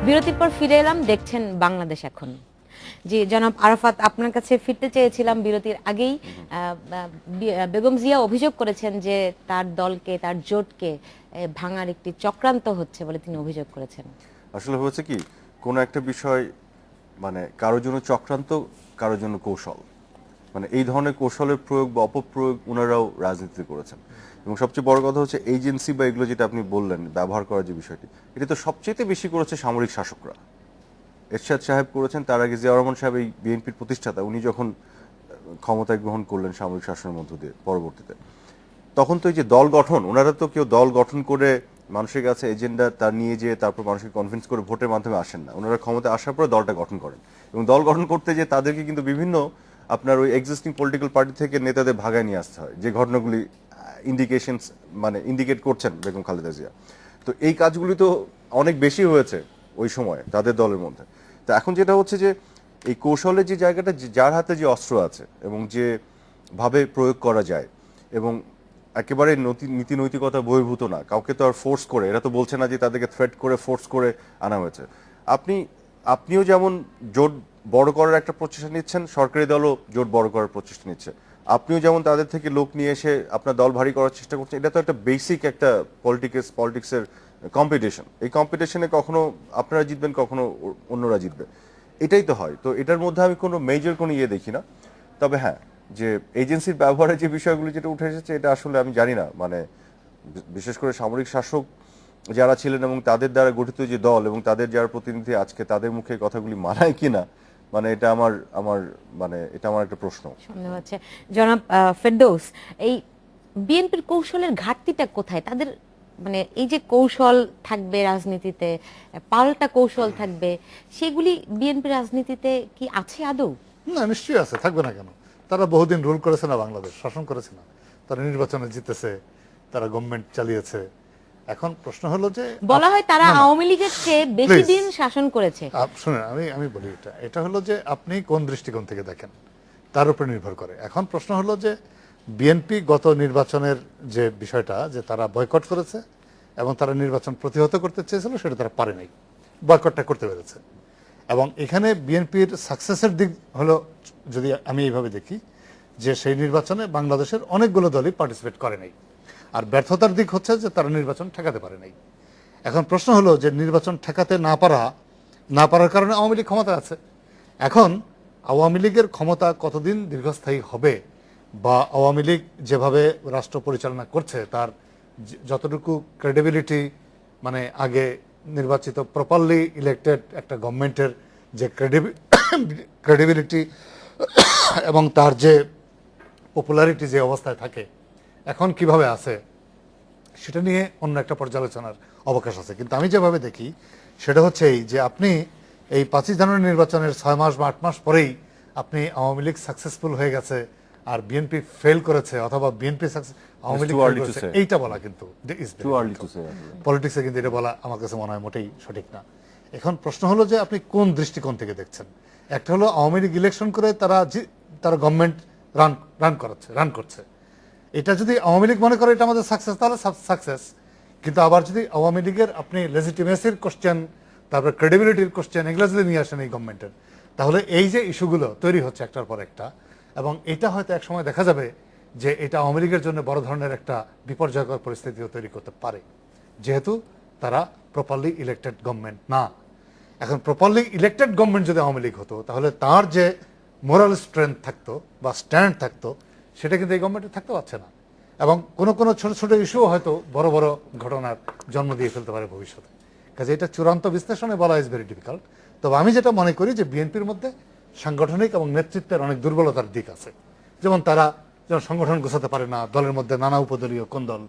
বিরতির পর ফিরে এলাম, দেখছেন বাংলাদেশ এখন। জি জনাব আরাফাত, আপনার কাছে ফিরতে চেয়েছিলাম বিরতির আগেই। বেগম জিয়া অভিযোগ করেছেন যে তার দলকে, তার জোটকে ভাঙার একটি চক্রান্ত হচ্ছে বলে তিনি অভিযোগ করেছেন। আসলে হয়েছে কি, কোনো একটা বিষয় মানে কারোর জন্য চক্রান্ত, কারোর জন্য কৌশল, মানে এই ধরনের কৌশলের প্রয়োগ বা অপপ্রয়োগ ওনারাও রাজনীতিতে করেছেন। এবং সবচেয়ে বড় কথা হচ্ছে এজেন্সি বা এগুলো যেটা আপনি বললেন ব্যবহার করার যে বিষয়টি, এটা তো সবচেয়ে বেশি করেছে সামরিক শাসকরা। এরশাদ সাহেব করেছেন, তার আগে জিয়া রহমান সাহেব এই বিএনপির প্রতিষ্ঠাতা, উনি যখন ক্ষমতায় গ্রহণ করলেন সামরিক শাসনের মধ্য দিয়ে পরবর্তীতে, তখন তো এই যে দল গঠন, ওনারা তো কেউ দল গঠন করে মানুষের কাছে এজেন্ডা তার নিয়ে যেয়ে তারপর মানুষকে কনভিন্স করে ভোটের মাধ্যমে আসেন না। ওনারা ক্ষমতায় আসার পরে দলটা গঠন করেন, এবং দল গঠন করতে যে তাদেরকে কিন্তু বিভিন্ন আপনার ওই এক্সিস্টিং পলিটিক্যাল পার্টি থেকে নেতাদের ভাগায় নিয়ে আসতে হয়, যে ঘটনাগুলি ইন্ডিকেশনস মানে ইন্ডিকেট করছেন বেগম খালেদা জিয়া। তো এই কাজগুলি তো অনেক বেশি হয়েছে ওই সময় তাদের দলের মধ্যে। তো এখন যেটা হচ্ছে যে এই কৌশলের যে জায়গাটা, যার হাতে যে অস্ত্র আছে এবং যে ভাবে প্রয়োগ করা যায়, এবং একেবারে নীতি নৈতিকতা বহির্ভূত না, কাউকে তো আর ফোর্স করে, এরা তো বলছে না যে তাদেরকে থ্রেট করে ফোর্স করে আনা হয়েছে। আপনিও যেমন জোট বড় করার একটা প্রচেষ্টা নিচ্ছেন, সরকারি দলও জোট বড় করার প্রচেষ্টা নিচ্ছে। আপনিও যেমন তাদের থেকে লোক নিয়ে এসে আপনার দল ভারী করার চেষ্টা করছেন। এটা তো একটা বেসিক একটা পলিটিক্সের কম্পিটিশন। এই কম্পিটিশনে কখনো আপনারা জিতবেন, কখনো অন্যরা জিতবে, এটাই তো হয়। তো এটার মধ্যে আমি কোনো মেজর কোনো ইয়ে দেখি না। তবে হ্যাঁ, যে এজেন্সির ব্যবহারের যে বিষয়গুলো যেটা উঠে এসেছে, এটা আসলে আমি জানি না, মানে বিশেষ করে সামরিক শাসক যারা ছিলেন এবং তাদের দ্বারা গঠিত যে দল এবং তাদের যারা প্রতিনিধি আজকে, তাদের মুখে কথাগুলি মানায় কিনা, মানে এটা আমার আমার মানে এটা আমার একটা প্রশ্ন। সন্দেহ হচ্ছে। জনাব ফেরদৌস, এই বিএনপির কৌশলের ঘাটতিটা কোথায়? তাদের মানে এই যে কৌশল থাকবে রাজনীতিতে, পাল্টা কৌশল থাকবে, সেগুলি বিএনপি রাজনীতিতে কি আছে আদৌ? না, নিশ্চয়ই আছে, থাকবে না কেন? তারা বহুদিন রুল করেছে না, বাংলাদেশ শাসন করেছে না, তারা নির্বাচনে জিতেছে, তারা গভর্নমেন্ট চালিয়েছে। এখন প্রশ্ন হলো যে বলা হয় তারা আওয়ামী লীগের চেয়ে বেশি দিন শাসন করেছে। শুনেন, আমি বলি, এটা হলো যে আপনি কোন দৃষ্টিকোণ থেকে দেখেন তার উপর নির্ভর করে। এখন প্রশ্ন হলো যে বিএনপি গত নির্বাচনের যে বিষয়টা, যে তারা বয়কট করেছে এবং তারা নির্বাচন প্রতিহত করতে চেয়েছিল, সেটা তারা পারে নাই, বয়কটটা করতে পেরেছে। এবং এখানে বিএনপির সাকসেসের দিক হলো, যদি আমি এইভাবে দেখি, যে সেই নির্বাচনে বাংলাদেশের অনেকগুলো দলই পার্টিসিপেট করে নাই। আর ব্যর্থতার দিক হচ্ছে যে তারা নির্বাচন ঠেকাতে পারে নাই। এখন প্রশ্ন হলো যে নির্বাচন ঠেকাতে না পারার কারণে আওয়ামী লীগ ক্ষমতায় আছে। এখন আওয়ামী লীগের ক্ষমতা কতদিন দীর্ঘস্থায়ী হবে, বা আওয়ামী লীগ যেভাবে রাষ্ট্র পরিচালনা করছে তার যতটুকু ক্রেডিবিলিটি, মানে আগে নির্বাচিত প্রপারলি ইলেক্টেড একটা গভর্নমেন্টের যে ক্রেডিবিলিটি এবং তার যে পপুলারিটি যে অবস্থায় থাকে, এখন কিভাবে আছে, সেটা নিয়ে অন্য একটা পর্যালোচনার অবকাশ আছে। কিন্তু আমি যেভাবে দেখি সেটা হচ্ছে এই যে আপনি এই 5ই জানুয়ারি নির্বাচনের 6 মাস বা 8 মাস পরেই আপনি আওয়ামী লীগ সাকসেসফুল হয়ে গেছে আর বিএনপি ফেল করেছে, অথবা বিএনপি আওয়ামী লীগ ফেল করেছে, এইটা বলা কিন্তু পলিটিক্সে কিন্তু এটা বলা আমার কাছে মনে হয় মোটেই সঠিক না। এখন প্রশ্ন হলো যে আপনি কোন দৃষ্টিকোণ থেকে দেখছেন। একটা হলো আওয়ামী লীগ ইলেকশন করে তারা গভর্নমেন্ট রান করছে, এটা যদি আওয়ামী লীগ মনে করে এটা আমাদের সাকসেস, তাহলে সাকসেস। কিন্তু আবার যদি আওয়ামী লীগের আপনি লেজিটিমেসির কোশ্চেন, তারপর ক্রেডিবিলিটির কোশ্চেন, এগুলো যদি নিয়ে আসেন এই গভর্নমেন্টের, তাহলে এই যে ইস্যুগুলো তৈরি হচ্ছে একটার পর একটা, এবং এটা হয়তো একসময় দেখা যাবে যে এটা আওয়ামী লীগের জন্য বড় ধরনের একটা বিপর্যয়কর পরিস্থিতিও তৈরি করতে পারে, যেহেতু তারা প্রপারলি ইলেক্টেড গভর্নমেন্ট না। এখন প্রপারলি ইলেক্টেড গভর্নমেন্ট যদি আওয়ামী লীগ হতো, তাহলে তার যে মোরাল স্ট্রেংথ থাকতো বা স্ট্যান্ড থাকতো, সেটা কিন্তু এই গভর্নমেন্টে থাকতে পারছে না। এবং কোনো ছোট ছোট ইস্যুও হয়তো বড় বড় ঘটনার জন্ম দিয়ে ফেলতে পারে ভবিষ্যতে। কাজে এটা চূড়ান্ত বিশ্লেষণে বলা ইজ ভেরি ডিফিকাল্ট। তবে আমি যেটা মনে করি যে বিএনপির মধ্যে সাংগঠনিক এবং নেতৃত্বের অনেক দুর্বলতার দিক আছে। যেমন তারা সংগঠন গোছাতে পারে না, দলের মধ্যে নানা উপদলীয় কোন্দল,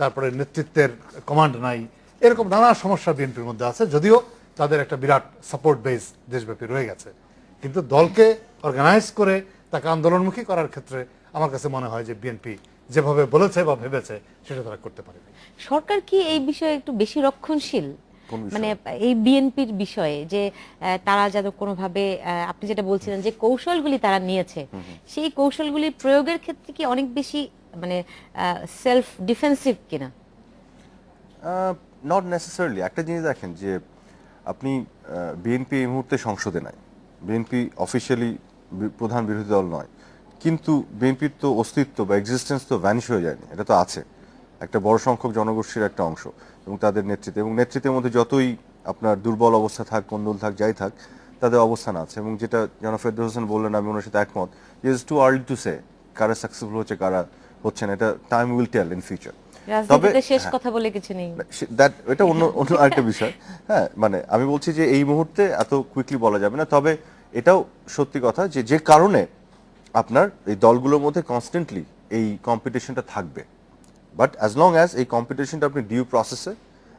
তারপরে নেতৃত্বের কমান্ড নাই, এরকম নানা সমস্যা বিএনপির মধ্যে আছে। যদিও তাদের একটা বিরাট সাপোর্ট বেস দেশব্যাপী রয়ে গেছে, কিন্তু দলকে অর্গানাইজ করে তাকে আন্দোলনমুখী করার ক্ষেত্রে আমার কাছে মনে হয় যে বিএনপি যেভাবে বলেছে বা ভেবেছে সেটা তারা করতে পারে। সরকার কি এই বিষয়ে একটু বেশি রক্ষণশীল, মানে এই বিএনপির বিষয়ে, যে তারা যেন কোনোভাবে, আপনি যেটা বলছিলেন যে কৌশলগুলি তারা নিয়েছে, সেই কৌশলগুলি প্রয়োগের ক্ষেত্রে কি অনেক বেশি মানে সেলফ ডিফেন্সিভ কিনা? Not necessarily. একটা জিনিস দেখেন যে আপনি বিএনপি এই মুহূর্তে সংসদে নাই, বিএনপি অফিসিয়ালি প্রধান বিরোধী দল নয়, কিন্তু বিএনপির তো অস্তিত্ব বা এক্সিস্টেন্স তো ভ্যানিশ হয়ে যায়নি, এটা তো আছে একটা বড় সংখ্যক জনগোষ্ঠীর একটা অংশ এবং তাদের নেতৃত্বে, এবং নেতৃত্বের মধ্যে যতই আপনার দুর্বল অবস্থা থাক, কোন্দল থাক, যাই থাক, তাদের অবস্থান আছে। এবং যেটা জনাব ফেরদৌস হোসেন বললেন, আমি ওনার সাথে একমত, is too early to say কারা সাকসেসফুল হচ্ছে কারা হচ্ছে না, এটা time will tell in future. রাজনীতিতে শেষ কথা বলে কিছু নেই। এটা অন্য অন্য আরেকটা বিষয়। হ্যাঁ, মানে আমি বলছি যে এই মুহূর্তে এত কুইকলি বলা যাবে না, তবে এটাও সত্যি কথা যে যে কারণে আপনার এই দলগুলোর মধ্যে কনস্ট্যান্টলি এই কম্পিটিশনটা থাকবে, বাট অ্যাজ লং অ্যাজ এই কম্পিটিশনটা আপনি ডিউ প্রসেসে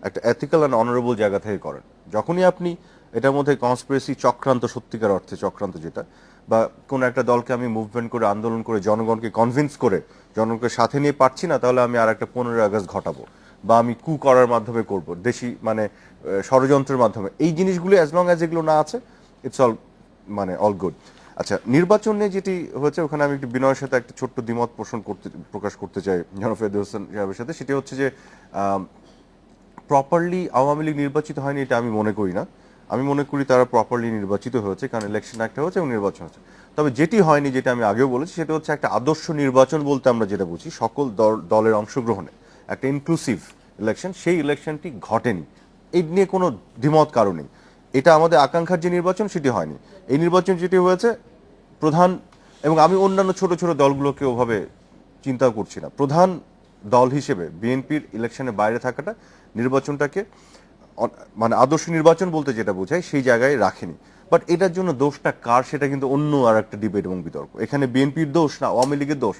একটা এথিক্যাল অ্যান্ড অনারেবল জায়গা থেকে করেন। যখনই আপনি এটার মধ্যে কনস্পিরেসি, চক্রান্ত, সত্যিকার অর্থে চক্রান্ত যেটা, বা কোনো একটা দলকে আমি মুভমেন্ট করে, আন্দোলন করে, জনগণকে কনভিন্স করে জনগণকে সাথে নিয়ে পারছি না, তাহলে আমি আর একটা 15 আগস্ট ঘটাবো, বা আমি কু করার মাধ্যমে করব, দেশি মানে ষড়যন্ত্রের মাধ্যমে, এই জিনিসগুলো অ্যাজ লং অ্যাজ এগুলো না আছে, ইটস অল মানে অল গুড। আচ্ছা, নির্বাচন নিয়ে যেটি হয়েছে, ওখানে আমি একটু বিনয়ের সাথে একটা ছোট্ট দ্বিমত প্রকাশ করতে চাই জনাব ফেরদৌস হোসেন সাহেবের সাথে। সেটি হচ্ছে যে প্রপারলি আওয়ামী লীগ নির্বাচিত হয়নি এটা আমি মনে করি না। আমি মনে করি তারা প্রপারলি নির্বাচিত হয়েছে, কারণ ইলেকশন একটা হচ্ছে এবং নির্বাচন হচ্ছে। তবে যেটি হয়নি, যেটা আমি আগেও বলেছি, সেটা হচ্ছে একটা আদর্শ নির্বাচন বলতে আমরা যেটা বুঝি, সকল দলের অংশগ্রহণে একটা ইনক্লুসিভ ইলেকশন, সেই ইলেকশনটি ঘটেনি। এই নিয়ে কোনো দ্বিমত কারো নেই। এটা আমাদের আকাঙ্ক্ষার যে নির্বাচন, সেটি হয়নি। এই নির্বাচন যেটি হয়েছে প্রধান, এবং আমি অন্যান্য ছোট ছোট দলগুলোকে ওভাবে চিন্তা করছি না, প্রধান দল হিসেবে বিএনপির ইলেকশনের বাইরে থাকাটা নির্বাচনটাকে মানে আদর্শ নির্বাচন বলতে যেটা বোঝায় সেই জায়গায় রাখেনি। বাট এটার জন্য দোষটা কার, সেটা কিন্তু অন্য আর একটা ডিবেট এবং বিতর্ক। এখানে বিএনপির দোষ না আওয়ামী লীগের দোষ,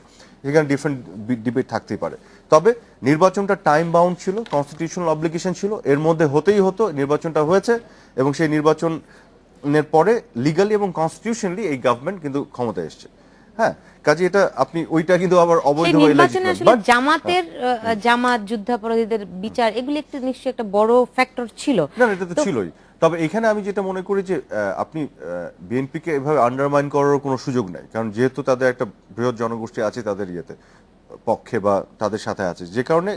এখানে ডিফারেন্ট ডিবেট থাকতেই পারে। তবে নির্বাচনটা টাইম বাউন্ড ছিল, কনস্টিটিউশনাল অব্লিগেশন ছিল, এর মধ্যে হতেই হতো, নির্বাচনটা হয়েছে, এবং সেই নির্বাচনের পরে লিগালি এবং কনস্টিটিউশনালি এই গভর্নমেন্ট কিন্তু ক্ষমতায় এসছে। হ্যাঁ, কাজে এটা আপনি ওইটা কিন্তু আবার সেই অবৈধ নির্বাচনে আসলে জামাতের জামাত, যুদ্ধাপরাধীদের বিচার, এগুলি একটা নিশ্চয়ই একটা বড় ফ্যাক্টর ছিল। না, এটা তো ছিলই। তবে এখানে আমি যেটা মনে করি যে আপনি বিএনপিকে এভাবে আন্ডারমাইন করার কোনো সুযোগ নাই, কারণ যেহেতু তাদের একটা বৃহৎ জনগোষ্ঠী আছে তাদের ইয়েতে পক্ষে বা তাদের সাথে আছে, যে কারণে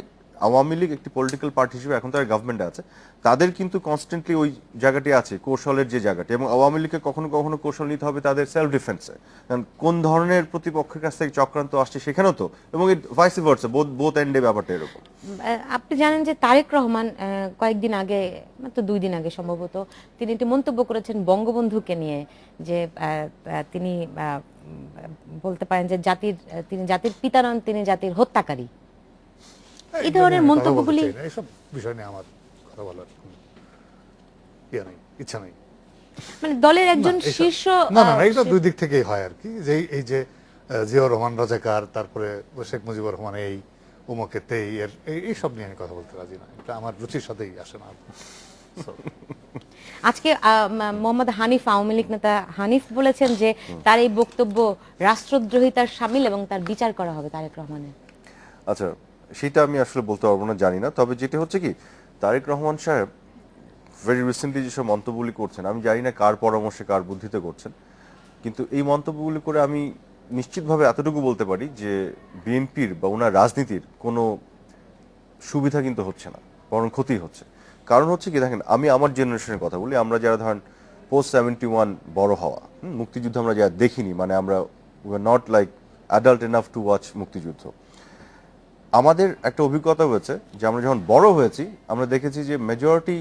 আওয়ামী লীগ একটি পলিটিক্যাল পার্টি হিসেবে এখন তারা গভর্নমেন্টে আছে, তাদের কিন্তু কনস্ট্যান্টলি ওই জায়গাটি আছে, কৌশলের যে জায়গাটি, এবং আওয়ামী লীগকে কখনো কখনো কৌশল নিতে হবে তাদের সেলফ ডিফেন্সে, কারণ কোন ধরনের প্রতিপক্ষের কাছ থেকে চক্রান্ত আসছে সেখানেও তো, এবং ভাইস ভার্সা, বোথ এন্ডে ব্যাপারটা এরকম। আপনি জানেন যে তারেক রহমান কয়েকদিন আগে, মাত্র 2 দিন আগে সম্ভবত, তিনি একটি মন্তব্য করেছেন বঙ্গবন্ধুকে নিয়ে, যে তিনি বলতে পারেন যে তিনি জাতির পিতা নন, তিনি জাতির হত্যাকারী। এই ধরনের মন্তব্যগুলি, এইসব বিষয় নিয়ে আমার কথা বলার ইচ্ছা নেই। মানে দলের একজন শীর্ষ, না না, এটা দুই দিক থেকেই হয় আর কি, যে এই যে জিয়াউর রহমান রাজাকার, তারপরে শেখ মুজিবুর রহমান এই উমকে তেই, এইসব নিয়ে আমি কথা বলতে রাজি না, এটা আমার রুচির সাথেই আসে না। আজকে মোহাম্মদ হানিফ, আওয়ামী লীগ নেতা হানিফ বলেছেন যে তার এই বক্তব্য রাষ্ট্রদ্রোহিতার শামিল এবং তার বিচার করা হবে তারেক রহমানের। আচ্ছা, সেটা আমি আসলে বলতে পারবো না, জানি না। তবে যেটা হচ্ছে কি, তারেক রহমান সাহেব ভেরি রিসেন্টলি যেসব মন্তব্যগুলি করছেন, আমি জানি না কার পরামর্শে, কার বুদ্ধিতে করছেন, কিন্তু এই মন্তব্যগুলি করে আমি নিশ্চিতভাবে এতটুকু বলতে পারি যে বিএনপির বা ওনার রাজনীতির কোনো সুবিধা কিন্তু হচ্ছে না, বরং ক্ষতি হচ্ছে। কারণ হচ্ছে কি, দেখেন, আমি আমার জেনারেশনের কথা বলি, আমরা যারা ধরেন পোস্ট 71 বড় হওয়া, মুক্তিযুদ্ধ আমরা যারা দেখিনি, মানে আমরা not like adult enough to watch মুক্তিযুদ্ধ, আমাদের একটা অভিজ্ঞতা হয়েছে যে আমরা যখন বড় হয়েছি আমরা দেখেছি যে মেজরিটি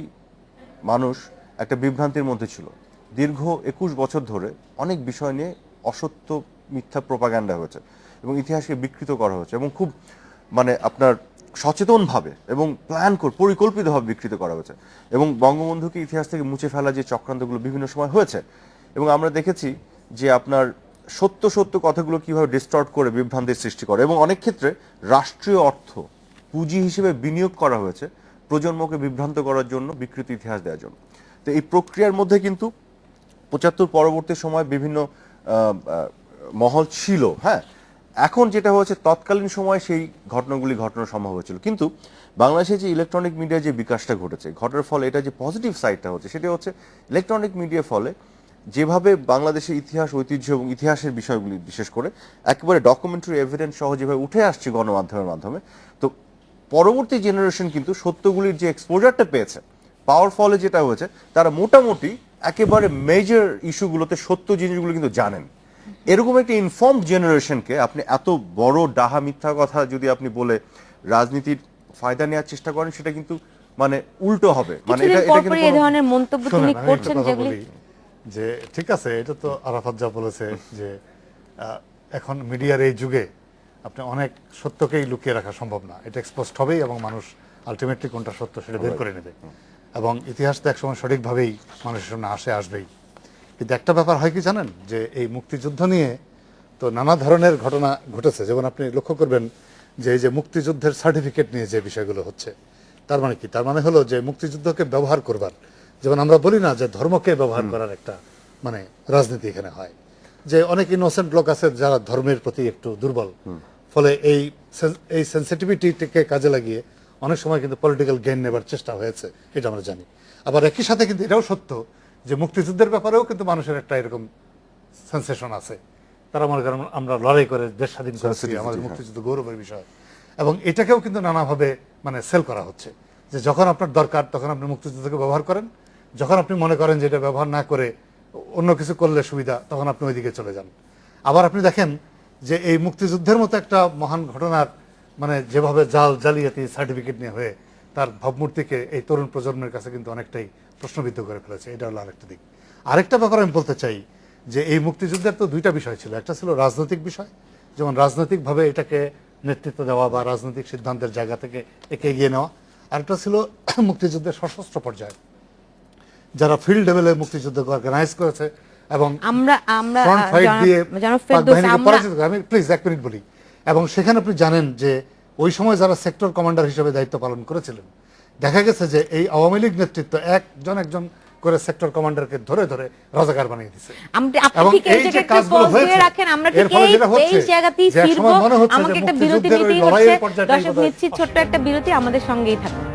মানুষ একটা বিভ্রান্তির মধ্যে ছিল। দীর্ঘ 21 বছর ধরে অনেক বিষয় নিয়ে অসত্য, মিথ্যা প্রোপাগান্ডা হয়েছে এবং ইতিহাসকে বিকৃত করা হয়েছে, এবং খুব মানে আপনার সচেতনভাবে এবং প্ল্যান করে পরিকল্পিতভাবে বিকৃত করা হয়েছে, এবং বঙ্গবন্ধুকে ইতিহাস থেকে মুছে ফেলা যে চক্রান্তগুলো বিভিন্ন সময় হয়েছে, এবং আমরা দেখেছি যে আপনার সত্য সত্য কথাগুলো কিভাবে ডিস্টর্ট করে বিভ্রান্তির সৃষ্টি করে, এবং অনেক ক্ষেত্রে রাষ্ট্রীয় অর্থ পুঁজি হিসেবে বিনিয়োগ করা হয়েছে প্রজন্মকে বিভ্রান্ত করার জন্য, বিকৃত ইতিহাস দেওয়ার জন্য। তো এই প্রক্রিয়ার মধ্যে কিন্তু 75 পরবর্তী সময় বিভিন্ন মহল ছিল। হ্যাঁ, এখন যেটা হয়েছে, তৎকালীন সময় সেই ঘটনাগুলি ঘটানো সম্ভব হয়েছিল, কিন্তু বাংলাদেশে যে ইলেকট্রনিক মিডিয়ার যে বিকাশটা ঘটার ফলে এটা যে পজিটিভ সাইডটা হচ্ছে, সেটা হচ্ছে ইলেকট্রনিক মিডিয়ার ফলে যেভাবে বাংলাদেশের ইতিহাস, ঐতিহ্য এবং ইতিহাসের বিষয়গুলি বিশেষ করে একেবারে ডকুমেন্টারি এভিডেন্স সহ যেভাবে উঠে আসছে গণমাধ্যমের মাধ্যমে, তো পরবর্তী জেনারেশন কিন্তু সত্যগুলির যে এক্সপোজারটা পেয়েছে, পাওয়ার ফলে যেটা হয়েছে তারা মোটামুটি একেবারে মেজর ইস্যুগুলোতে সত্য জিনিসগুলো কিন্তু জানেন। এরকম একটা ইনফর্মড জেনারেশনকে আপনি এত বড় ডাহা মিথ্যা কথা যদি আপনি বলে রাজনীতির ফায়দা নেওয়ার চেষ্টা করেন, সেটা কিন্তু মানে উল্টো হবে। মানে কিছুদিন এটা পর কিন্তু পরই এই ধরনের মন্তব্য তিনি শোনেন, আমি একটা করছেন কথা যেগুলি বলি, যে ঠিক আছে, এটা তো আরাফাত যা বলেছে যে এখন মিডিয়ার এই যুগে আপনি অনেক সত্যকেই লুকিয়ে রাখা সম্ভব না, এটা এক্সপোজড হবেই এবং মানুষ আলটিমেটলি কোনটা সত্য সেটা বের করে নেবে, এবং ইতিহাস তো একসময় সঠিকভাবেই মানুষের সামনে আসবেই। কিন্তু একটা ব্যাপার হয় কি জানেন, যে এই মুক্তিযুদ্ধ নিয়ে তো নানা ধরনের ঘটনা ঘটেছে। যেমন আপনি লক্ষ্য করবেন যে এই যে মুক্তিযুদ্ধের সার্টিফিকেট নিয়ে যে বিষয়গুলো হচ্ছে, তার মানে কি? তার মানে হলো যে মুক্তিযুদ্ধকে ব্যবহার করবার, যেমন আমরা বলি না যে ধর্মকে ব্যবহার করার একটা মানে রাজনীতি এখানে হয়, যে অনেক ইনোসেন্ট লোক আছে যারা ধর্মের প্রতি একটু দুর্বল, ফলে এই সেন্সিটিভিটিকে কাজে লাগিয়ে অনেক সময় কিন্তু পলিটিক্যাল গেইন নেবার চেষ্টা হয়েছে, এটা আমরা জানি। আবার একই সাথে কিন্তু এটাও সত্য যে মুক্তিযুদ্ধের ব্যাপারেও কিন্তু মানুষের একটা এরকম সেন্সেশন আছে, তারা মনে করেন আমরা লড়াই করে দেশ স্বাধীন করেছি, আমাদের মুক্তিযুদ্ধ গৌরবের বিষয়, এবং এটাকেও কিন্তু নানাভাবে মানে সেল করা হচ্ছে, যে যখন আপনার দরকার তখন আপনি মুক্তিযুদ্ধকে ব্যবহার করেন, যখন আপনি মনে করেন যে এটা ব্যবহার না করে অন্য কিছু করলে সুবিধা, তখন আপনি ওইদিকে চলে যান। আবার আপনি দেখেন যে এই মুক্তিযুদ্ধের মতো একটা মহান ঘটনার মানে যেভাবে জালিয়াতি সার্টিফিকেট নিয়ে হয়ে তার ভাবমূর্তিকে এই তরুণ প্রজন্মের কাছে কিন্তু অনেকটাই প্রশ্নবিদ্ধ করে ফেলেছে, এটা হলো আরেকটা দিক। আরেকটা ব্যাপার আমি বলতে চাই যে এই মুক্তিযুদ্ধের তো দুইটা বিষয় ছিল, একটা ছিল রাজনৈতিক বিষয়, যেমন রাজনৈতিকভাবে এটাকে নেতৃত্ব দেওয়া বা রাজনৈতিক সিদ্ধান্তের জায়গা থেকে একে এগিয়ে নেওয়া, আরেকটা ছিল মুক্তিযুদ্ধের সশস্ত্র পর্যায়ে যারা ফিল্ড লেভেলে মুক্তিযুদ্ধকে অর্গানাইজ করেছে এবং আমরা ফ্রন্ট ফাইট দিয়ে জনাব পাক ফেরদৌস, বাহিনীকে আমরা পরাজিত করে। আমি প্লিজ এক মিনিট বলি। এবং সেখানে আপনি জানেন যে ওই সময় যারা সেক্টর কমান্ডার হিসেবে দায়িত্ব পালন করেছিলেন, দেখা গেছে যে এই আওয়ামী লীগ নেতৃত্ব একজন একজন করে সেক্টর কমান্ডারকে ধরে ধরে রাজাকার বানিয়ে দিয়েছে। আপনি এবং ঠিক এই এই যে জায়গায় একটু কাজগুলো pause দিয়ে হয়েছে, রাখেন, আমরা এর ঠিক ফলে যেটা হচ্ছে এই জায়গাতেই যে এক ফিরবো। সময় মনে হচ্ছে আমাকে যে একটা বিরতি মুক্তিযুদ্ধের ওই নিতেই লড়াইয়ের হচ্ছে। পর্যায়টাই দর্শক বোধহয় নিচ্ছি ছোট্ট একটা বিরতি, আমাদের সঙ্গেই থাকুন।